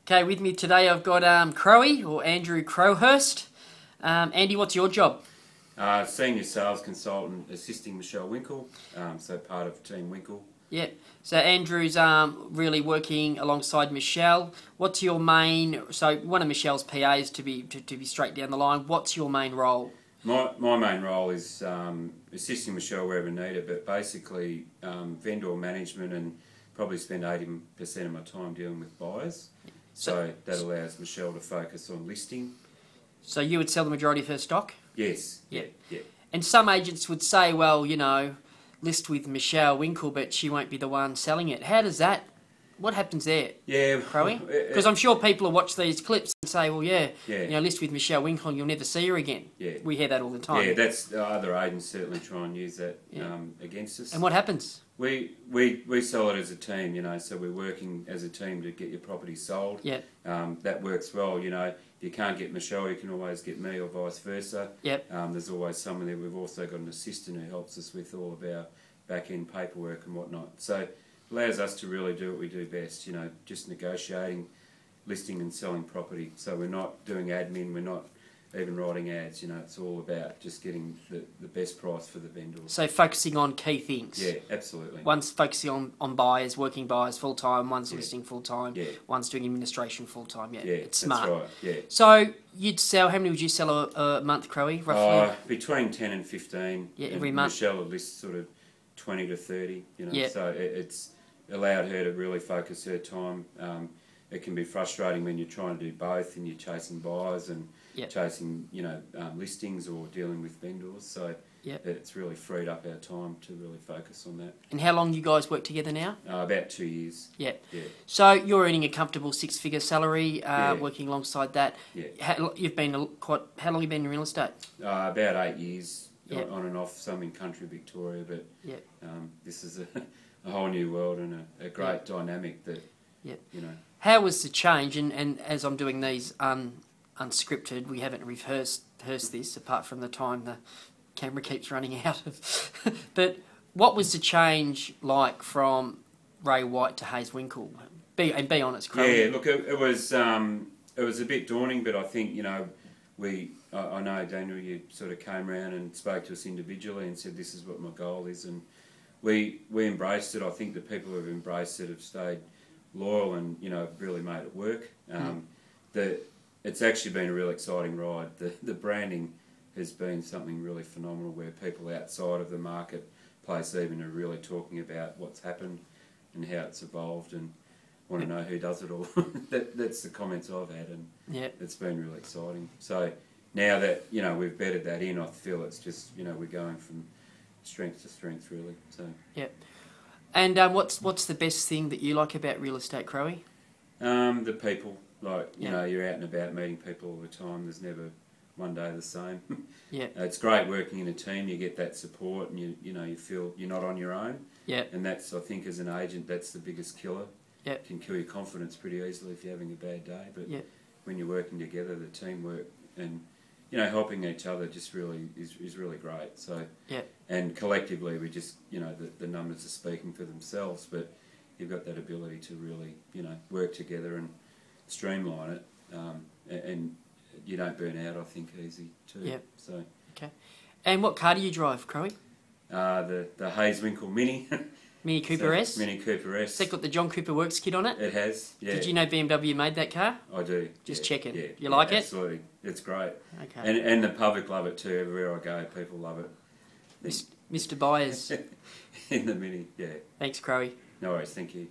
Okay, with me today I've got Crowie, or Andrew Crowhurst. Andy, what's your job? Senior sales consultant assisting Michelle Winckle, so part of Team Winckle. Yeah, so Andrew's really working alongside Michelle. What's your main, so one of Michelle's PAs to be straight down the line, what's your main role? My main role is assisting Michelle wherever needed, but basically vendor management, and probably spend 80% of my time dealing with buyers. So that allows Michelle to focus on listing. So you would sell the majority of her stock? Yes. Yeah. And some agents would say, well, you know, list with Michelle Winckle, but she won't be the one selling it. How does that, what happens there? Yeah. Crowie? Because I'm sure people will watch these clips and say, well, you know, list with Michelle Winckle and you'll never see her again. Yeah. We hear that all the time. Yeah, that's other agents certainly try and use that against us. And what happens? We sell it as a team, you know, so we're working as a team to get your property sold. Yeah. That works well, you know. If you can't get Michelle, you can always get me, or vice versa. Yep. There's always someone there. We've also got an assistant who helps us with all of our back-end paperwork and whatnot. So it allows us to really do what we do best, you know, just negotiating, listing and selling property. So we're not doing admin, we're not even writing ads, you know, it's all about just getting the best price for the vendors. So focusing on key things. Yeah, absolutely. One's focusing on buyers, working buyers full-time, one's listing full-time, one's doing administration full-time. Yeah, it's smart. That's right, yeah. So you'd sell, how many would you sell a month, Crowie, roughly? Between 10 and 15. Yeah, every month. Michelle would list sort of 20 to 30, you know, yeah. So it's allowed her to really focus her time. It can be frustrating when you're trying to do both and you're chasing buyers and chasing, you know, listings or dealing with vendors. So it's really freed up our time to really focus on that. And how long you guys work together now? About 2 years. Yeah. So you're earning a comfortable six-figure salary, working alongside that. Yeah. How long have you been in real estate? About 8 years, on and off, some in country Victoria, but this is a whole new world and a great dynamic that, you know. How was the change? And as I'm doing these unscripted, we haven't rehearsed this apart from the time the camera keeps running out of. But what was the change like from Ray White to Hayes Winckle? Be honest, Crowie. Yeah, look, it was a bit daunting, but I think, you know, I know, Daniel, you sort of came around and spoke to us individually and said this is what my goal is, and we embraced it. I think the people who have embraced it have stayed loyal and, you know, really made it work. It's actually been a real exciting ride. The branding has been something really phenomenal, where people outside of the marketplace even are really talking about what's happened and how it's evolved and want to know who does it all. That's the comments I've had, and it's been really exciting. So now that, you know, we've bedded that in, I feel it's just, you know, we're going from strength to strength, really. So And what's the best thing that you like about real estate, Crowie? The people. Like, you know, you're out and about meeting people all the time. There's never one day the same. It's great working in a team. You get that support, and you know, you feel you're not on your own. And that's, I think, as an agent, that's the biggest killer. It can kill your confidence pretty easily if you're having a bad day. But when you're working together, the teamwork and, you know, helping each other just really is really great. So and collectively, we just, you know, the numbers are speaking for themselves. But you've got that ability to really, you know, work together and streamline it, and you don't burn out, I think, easy too. So And what car do you drive, Crowie? The Hayes Winckle Mini. Mini Cooper S? Mini Cooper S. Has that got the John Cooper Works kit on it? It has, yeah. Did you know BMW made that car? I do. Just checking. Yeah, you like it? Absolutely. It's great. Okay. And the public love it too. Everywhere I go, people love it. Mr. Buyers. In the Mini, Thanks, Crowie. No worries, thank you.